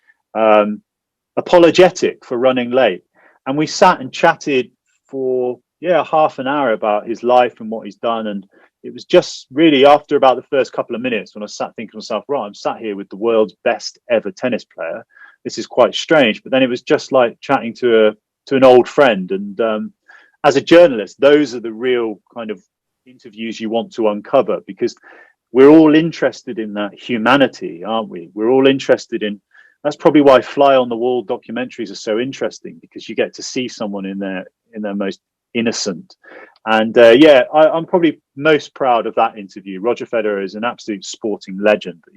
S2: apologetic for running late. And we sat and chatted for half an hour about his life and what he's done. And it was just really after about the first couple of minutes when I sat thinking to myself, right, I'm sat here with the world's best ever tennis player. This is quite strange. But then it was just like chatting to an old friend. And as a journalist, those are the real kind of interviews you want to uncover, because we're all interested in that humanity, aren't we? We're all interested in. That's probably why fly on the wall documentaries are so interesting, because you get to see someone in their most innocent. And I'm probably most proud of that interview. Roger Federer is an absolute sporting legend, but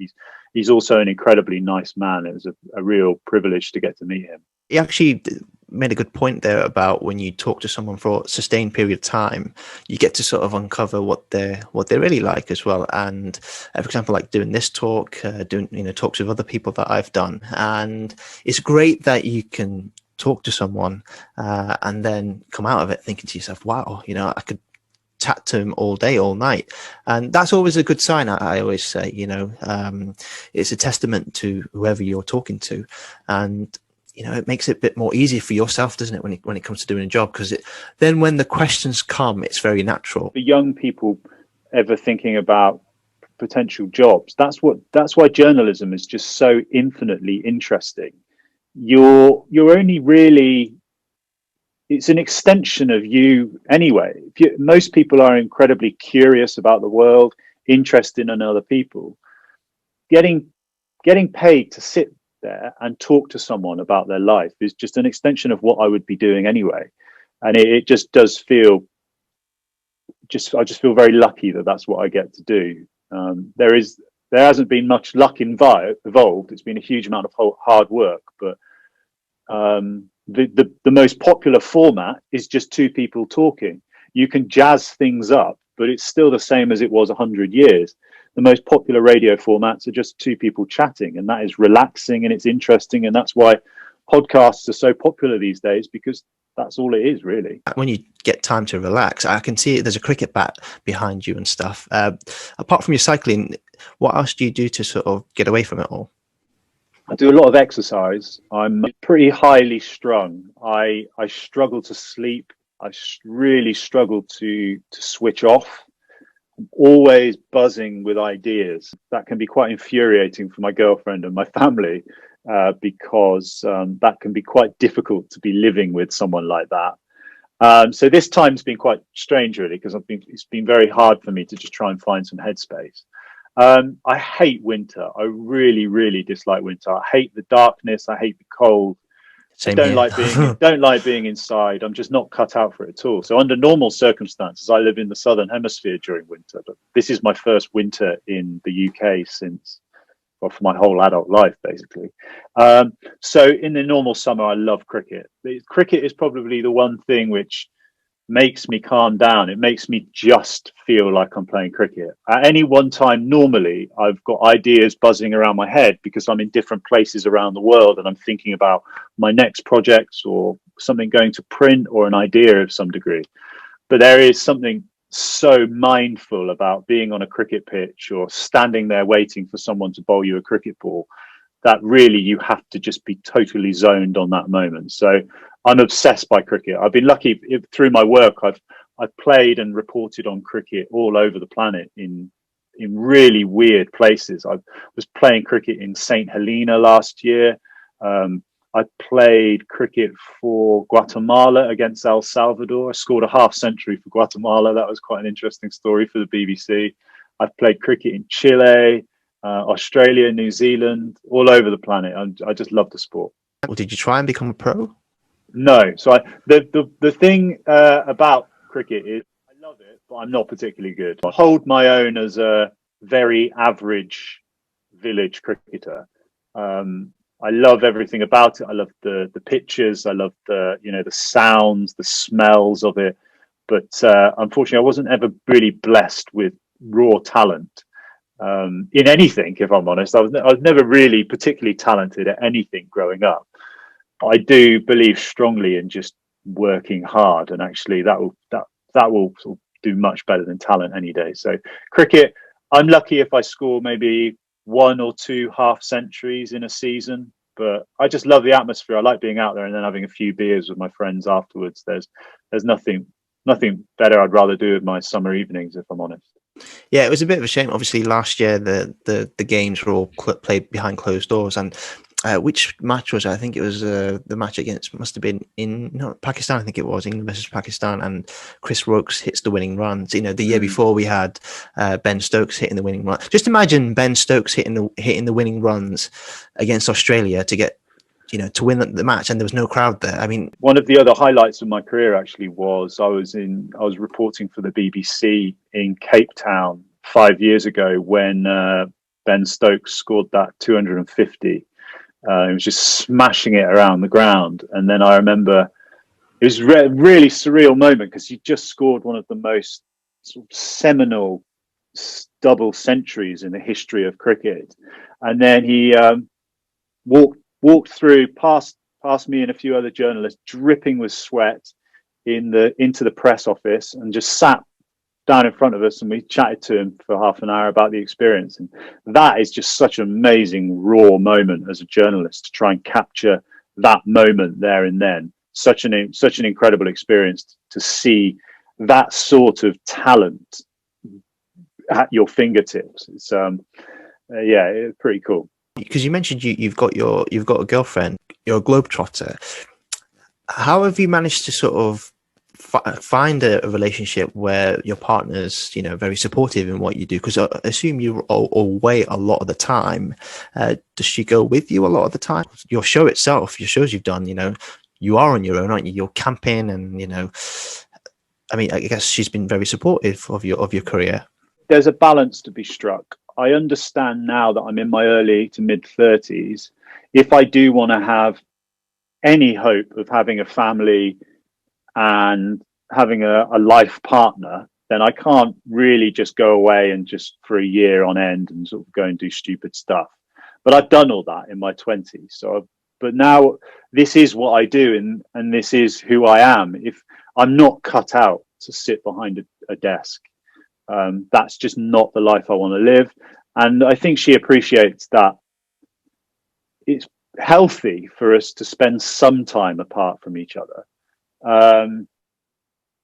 S2: he's also an incredibly nice man. It was a real privilege to get to meet him.
S1: He actually made a good point there about when you talk to someone for a sustained period of time, you get to sort of uncover what they're really like as well. And for example, like doing this talk, doing talks with other people that I've done, and it's great that you can talk to someone and then come out of it thinking to yourself, wow, I could chat to him all day, all night. And that's always a good sign. I always say, it's a testament to whoever you're talking to. And it makes it a bit more easy for yourself, doesn't it, when it comes to doing a job? Because then when the questions come, it's very natural.
S2: For young people ever thinking about potential jobs, that's why journalism is just so infinitely interesting. You're only really, it's an extension of you anyway. Most people are incredibly curious about the world, interested in other people. Getting paid to sit there and talk to someone about their life is just an extension of what I would be doing anyway. And it just does feel, I just feel very lucky that that's what I get to do. There hasn't been much luck involved. It's been a huge amount of hard work, but the most popular format is just two people talking. You can jazz things up but it's still the same as it was 100 years. The most popular radio formats are just two people chatting, and that is relaxing and it's interesting. And that's why podcasts are so popular these days, because that's all it is, really.
S1: When you get time to relax, I can see there's a cricket bat behind you and stuff. Apart from your cycling, what else do you do to sort of get away from it all?
S2: I do a lot of exercise. I'm pretty highly strung. I struggle to sleep. I really struggle to switch off. I'm always buzzing with ideas. That can be quite infuriating for my girlfriend and my family, because that can be quite difficult to be living with someone like that. So this time's been quite strange, really, because it's been very hard for me to just try and find some headspace. I hate winter. I really, really dislike winter. I hate the darkness. I hate the cold.
S1: Same
S2: don't
S1: here.
S2: like being inside. I'm just not cut out for it at all. So under normal circumstances, I live in the southern hemisphere during winter, but this is my first winter in the UK since, well, for my whole adult life, basically. So in the normal summer, I love cricket. Cricket is probably the one thing which makes me calm down. It makes me just feel like I'm playing cricket. At any one time, normally, I've got ideas buzzing around my head because I'm in different places around the world and I'm thinking about my next projects or something going to print or an idea of some degree. But there is something so mindful about being on a cricket pitch or standing there waiting for someone to bowl you a cricket ball, that really you have to just be totally zoned on that moment. So I'm obsessed by cricket. I've been lucky through my work. I've played and reported on cricket all over the planet in really weird places. I was playing cricket in St. Helena last year. I played cricket for Guatemala against El Salvador. I scored a half century for Guatemala. That was quite an interesting story for the BBC. I've played cricket in Chile, Australia, New Zealand, all over the planet. I just love the sport.
S1: Well, did you try and become a pro?
S2: No. So the thing about cricket is I love it, but I'm not particularly good. I hold my own as a very average village cricketer. I love everything about it. I love the pitches. I love the sounds, the smells of it. But unfortunately, I wasn't ever really blessed with raw talent in anything. If I'm honest, I was never really particularly talented at anything growing up. I do believe strongly in just working hard, and actually that will sort of do much better than talent any day. So cricket, I'm lucky if I score maybe 1 or 2 half centuries in a season, but I just love the atmosphere. I like being out there and then having a few beers with my friends afterwards. There's nothing better I'd rather do with my summer evenings, if I'm honest.
S1: Yeah, it was a bit of a shame. Obviously, last year the games were all played behind closed doors, and which match was it? I think it was the match must have been in Pakistan. I think it was England versus Pakistan, and Chris Woakes hits the winning runs. The year before we had Ben Stokes hitting the winning run. Just imagine Ben Stokes hitting the winning runs against Australia to get to win the match, and there was no crowd there. I mean,
S2: one of the other highlights of my career actually was I was reporting for the BBC in Cape Town 5 years ago when Ben Stokes scored that 250. He was just smashing it around the ground. And then I remember it was a really surreal moment because he just scored one of the most sort of seminal double centuries in the history of cricket. And then he walked through past me and a few other journalists, dripping with sweat, into the press office, and just sat down in front of us, and we chatted to him for half an hour about the experience. And that is just such an amazing raw moment as a journalist, to try and capture that moment there and then. Such an incredible experience to see that sort of talent at your fingertips. It's it's pretty cool.
S1: Because you mentioned you've got a girlfriend, you're a globetrotter. How have you managed to sort of find a relationship where your partner's very supportive in what you do? Because I assume you're away a lot of the time. Does she go with you a lot of the time? Your shows you've done, you are on your own, aren't you? You're camping, and I mean, I guess she's been very supportive of your career.
S2: There's a balance to be struck. I understand now that I'm in my early to mid 30s. If I do want to have any hope of having a family and having a life partner, then I can't really just go away and just for a year on end and sort of go and do stupid stuff. But I've done all that in my 20s. But now this is what I do, and this is who I am. If I'm not cut out to sit behind a desk, that's just not the life I want to live. And I think she appreciates that it's healthy for us to spend some time apart from each other.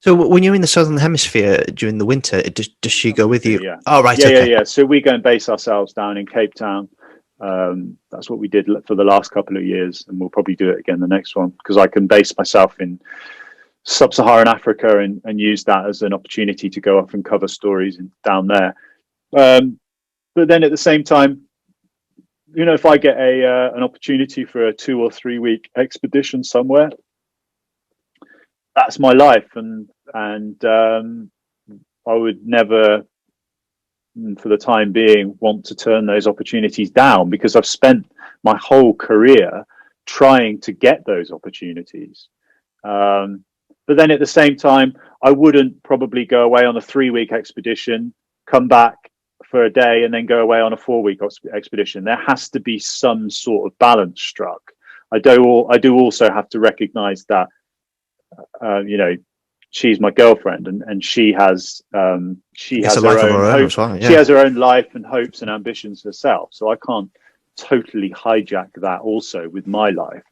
S1: So when you're in the Southern Hemisphere during the winter, does she go with you?
S2: Yeah.
S1: Oh, right.
S2: Yeah,
S1: Okay.
S2: yeah. So we go and base ourselves down in Cape Town. That's what we did for the last couple of years, and we'll probably do it again the next one, because I can base myself in sub-Saharan Africa and use that as an opportunity to go off and cover stories down there. But then at the same time, you know, if I get an opportunity for a 2 or 3 week expedition somewhere, that's my life, and I would never, for the time being, want to turn those opportunities down, because I've spent my whole career trying to get those opportunities. But then at the same time, I wouldn't probably go away on a 3 week expedition, come back for a day, and then go away on a 4 week expedition. There has to be some sort of balance struck. I do also have to recognize that, you know, she's my girlfriend, and she has she has her own hopes. Well, yeah. She has her own life and hopes and ambitions herself. So I can't totally hijack that also with my life.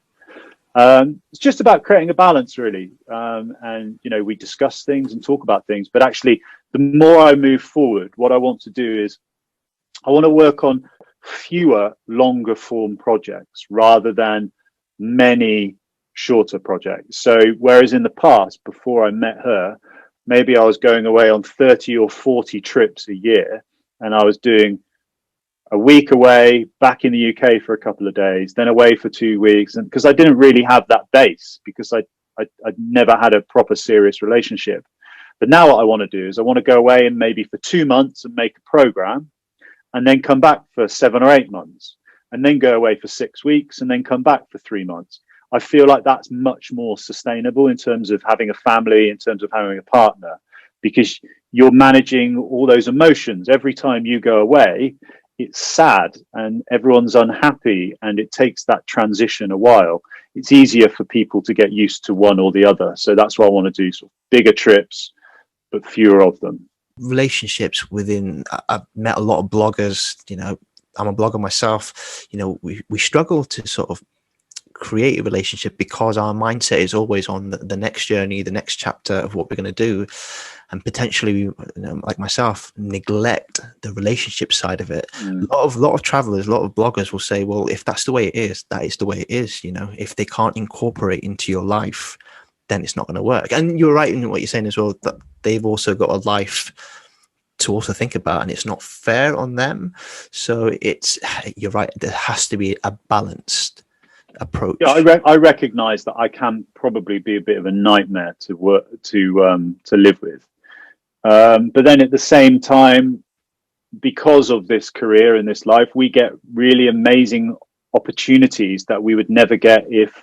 S2: It's just about creating a balance, really. And you know, we discuss things and talk about things, but actually, the more I move forward, what I want to do is I want to work on fewer longer form projects rather than many shorter projects. So whereas in the past, before I met her, maybe I was going away on 30 or 40 trips a year, and I was doing a week away, back in the UK for a couple of days, then away for 2 weeks, and because I didn't really have that base, because I'd never had a proper serious relationship. But now what I want to do is I want to go away and maybe for 2 months and make a program, and then come back for 7 or 8 months, and then go away for 6 weeks, and then come back for 3 months. I feel like that's much more sustainable in terms of having a family, in terms of having a partner, because you're managing all those emotions. Every time you go away, it's sad and everyone's unhappy, and it takes that transition a while. It's easier for people to get used to one or the other. So that's why I want to do sort of bigger trips, but fewer of them.
S1: Relationships within, I've met a lot of bloggers, you know, I'm a blogger myself, you know, we struggle to sort of create a relationship because our mindset is always on the next journey, the next chapter of what we're going to do, and potentially, you know, like myself, neglect the relationship side of it. A lot of travelers, a lot of bloggers will say, well, if that's the way it is, that is the way it is. You know, if they can't incorporate into your life, then it's not going to work. And you're right in what you're saying as well, that they've also got a life to also think about, and it's not fair on them. So you're right, there has to be a balanced approach.
S2: Yeah, I recognize that I can probably be a bit of a nightmare to live with, but then at the same time, because of this career and this life, we get really amazing opportunities that we would never get if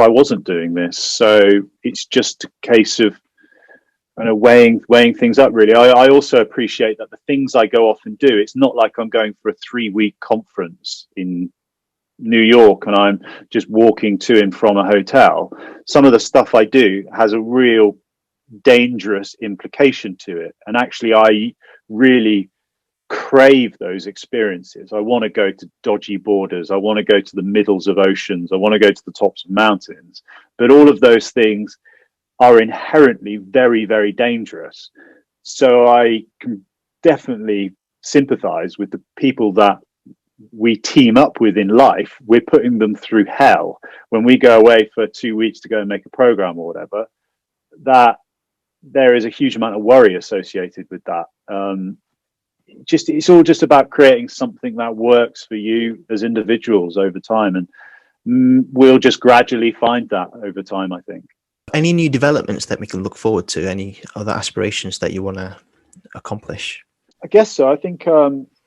S2: I wasn't doing this. So it's just a case of kind of weighing things up, really. I also appreciate that the things I go off and do, it's not like I'm going for a 3-week conference in New York and I'm just walking to and from a hotel. Some of the stuff I do has a real dangerous implication to it, and actually I really crave those experiences. I want to go to dodgy borders, I want to go to the middles of oceans, I want to go to the tops of mountains, but all of those things are inherently very, very dangerous. So I can definitely sympathize with the people that we team up with in life. We're putting them through hell when we go away for 2 weeks to go and make a program or whatever. That there is a huge amount of worry associated with that. It's all just about creating something that works for you as individuals over time, and we'll just gradually find that over time, I think.
S1: Any new developments that we can look forward to? Any other aspirations that you want to accomplish?
S2: I guess so. I think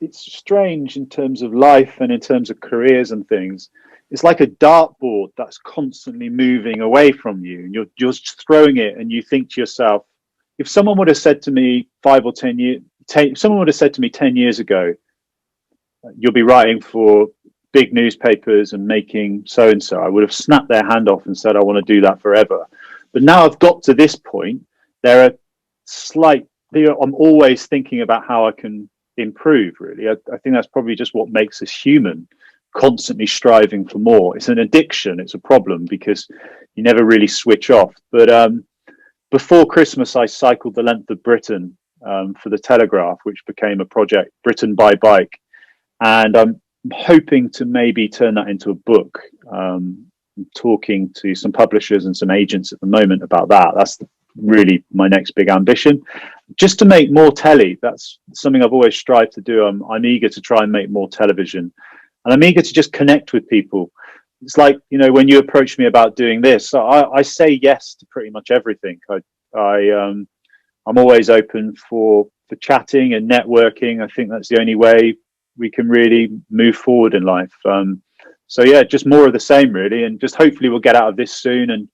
S2: it's strange in terms of life and in terms of careers and things. It's like a dartboard that's constantly moving away from you, and you're just throwing it, and you think to yourself, if someone would have said to me 5 or 10 years, someone would have said to me 10 years ago, you'll be writing for big newspapers and making so and so, I would have snapped their hand off and said, I want to do that forever. But now I've got to this point, I'm always thinking about how I can improve, really. I think that's probably just what makes us human, constantly striving for more. It's an addiction, it's a problem, because you never really switch off. But before Christmas, I cycled the length of Britain for the Telegraph, which became a project, Britain by Bike. And I'm hoping to maybe turn that into a book. I'm talking to some publishers and some agents at the moment about that. That's really my next big ambition, just to make more telly. That's something I've always strived to do. I'm eager to try and make more television, and I'm eager to just connect with people. It's like, when you approach me about doing this, I say yes to pretty much everything. I'm always open for chatting and networking. I think that's the only way we can really move forward in life. So yeah, just more of the same, really, and just hopefully we'll get out of this soon and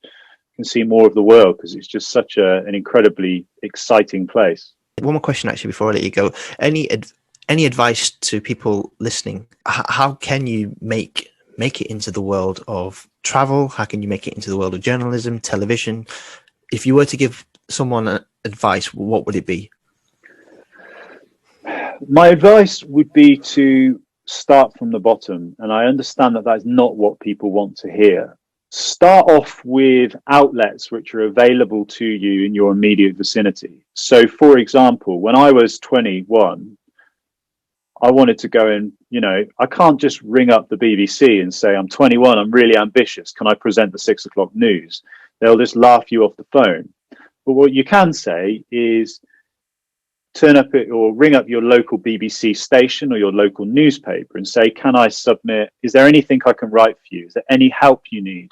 S2: can see more of the world, because it's just such an incredibly exciting place.
S1: One more question, actually, before I let you go. Any advice to people listening? How can you make it into the world of travel? How can you make it into the world of journalism, television? If you were to give someone advice, what would it be?
S2: My advice would be to start from the bottom, and I understand that that's not what people want to hear. Start off with outlets which are available to you in your immediate vicinity. So, for example, when I was 21, I wanted to go and, I can't just ring up the BBC and say, I'm 21, I'm really ambitious, can I present the 6 o'clock news? They'll just laugh you off the phone. But what you can say is turn up or ring up your local BBC station or your local newspaper and say, can I submit? Is there anything I can write for you? Is there any help you need?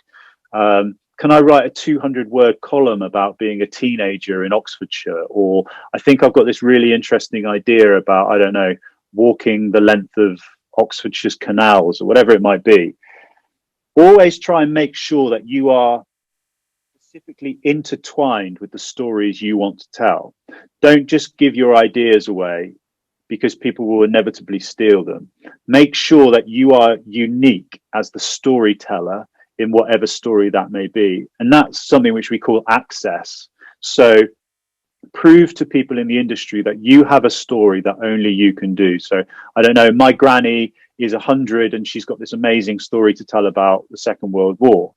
S2: Can I write a 200-word column about being a teenager in Oxfordshire? Or I think I've got this really interesting idea about, I don't know, walking the length of Oxfordshire's canals, or whatever it might be. Always try and make sure that you are specifically intertwined with the stories you want to tell. Don't just give your ideas away, because people will inevitably steal them. Make sure that you are unique as the storyteller in whatever story that may be. And that's something which we call access. So prove to people in the industry that you have a story that only you can do. So I don't know, my granny is 100 and she's got this amazing story to tell about the Second World War.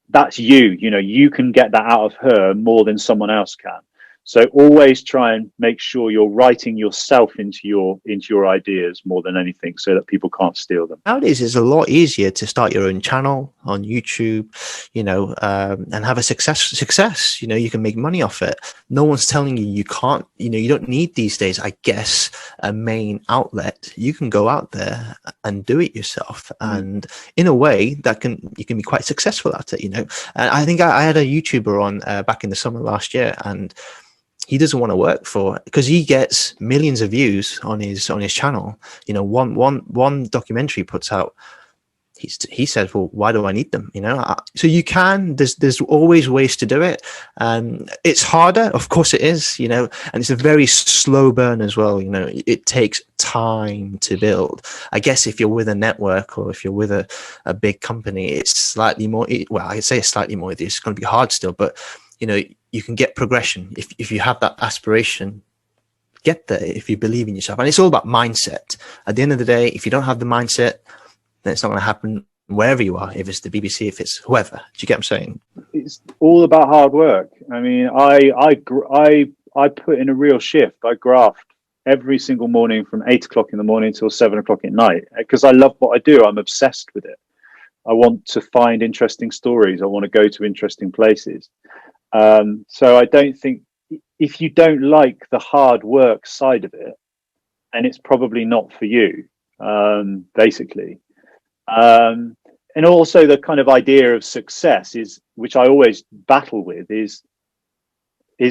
S2: That's you can get that out of her more than someone else can. So always try and make sure you're writing yourself into your ideas more than anything, so that people can't steal them.
S1: Nowadays, it's a lot easier to start your own channel on YouTube, and have a success. You can make money off it. No one's telling you you can't. You don't need these days, I guess, a main outlet. You can go out there and do it yourself, and in a way you can be quite successful at it. And I think I had a YouTuber on back in the summer last year, and he doesn't want to work for, because he gets millions of views on his channel. One documentary puts out, he says, well, why do I need them? So you can, there's always ways to do it. It's harder, of course it is, and it's a very slow burn as well. It takes time to build. I guess if you're with a network, or if you're with a big company, it's slightly more, well, I'd say it's slightly more, it's going to be hard still, but you can get progression if you have that aspiration. Get there if you believe in yourself, and it's all about mindset. At the end of the day, if you don't have the mindset, then it's not going to happen wherever you are. If it's the BBC, if it's whoever. Do you get what I'm saying?
S2: It's all about hard work. I mean, I put in a real shift. I graft every single morning from 8 o'clock in the morning till 7 o'clock at night, because I love what I do. I'm obsessed with it. I want to find interesting stories. I want to go to interesting places. So I don't think, if you don't like the hard work side of it, and it's probably not for you, basically. And also the kind of idea of success is, which I always battle with, is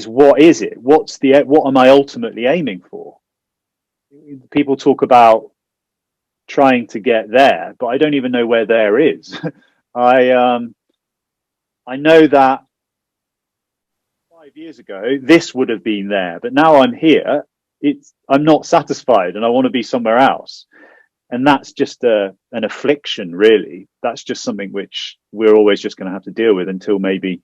S2: what is it? What am I ultimately aiming for? People talk about trying to get there, but I don't even know where there is. I know that 5 years ago, this would have been there, but now I'm here. I'm not satisfied, and I want to be somewhere else. And that's just an affliction, really. That's just something which we're always just going to have to deal with until maybe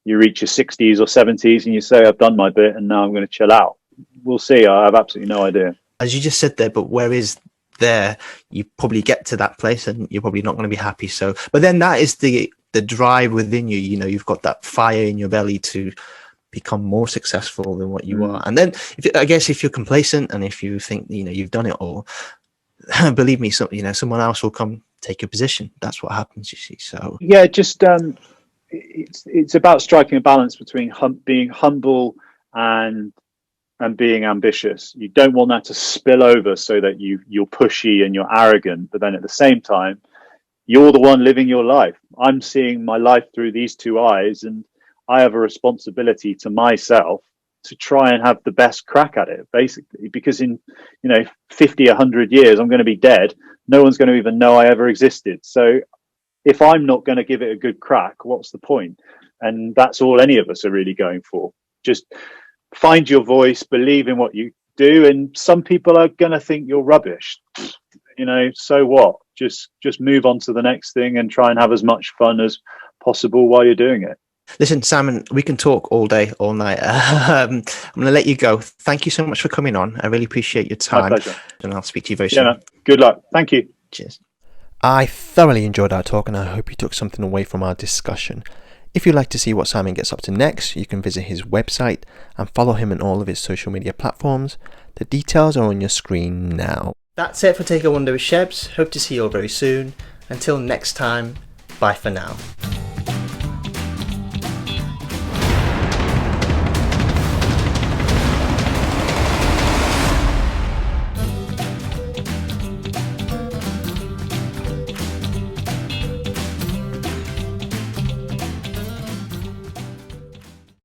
S2: you reach your 60s or 70s and you say, I've done my bit and now I'm going to chill out. We'll see. I have absolutely no idea.
S1: As you just said there, but where is there? You probably get to that place and you're probably not going to be happy. So, but then that is the drive within you. You know, you've got that fire in your belly to become more successful than what you are. And then I guess if you're complacent and if you think, you know, you've done it all, believe me, someone else will come take your position. That's what happens, you see. So
S2: yeah, just it's about striking a balance between being humble and being ambitious. You don't want that to spill over so that you're pushy and you're arrogant, but then at the same time, you're the one living your life. I'm seeing my life through these two eyes, and I have a responsibility to myself to try and have the best crack at it, basically, because in 50, 100 years, I'm going to be dead. No one's going to even know I ever existed. So if I'm not going to give it a good crack, what's the point? And that's all any of us are really going for. Just find your voice, believe in what you do. And some people are going to think you're rubbish. So what? Just move on to the next thing and try and have as much fun as possible while you're doing it.
S1: Listen, Simon, we can talk all day, all night. I'm going to let you go. Thank you so much for coming on. I really appreciate your time.
S2: My pleasure.
S1: And I'll speak to you very soon.
S2: Yeah, man. Good luck. Thank you.
S1: Cheers. I thoroughly enjoyed our talk and I hope you took something away from our discussion. If you'd like to see what Simon gets up to next, you can visit his website and follow him on all of his social media platforms. The details are on your screen now. That's it for Take a Wonder with Shebs. Hope to see you all very soon. Until next time, bye for now.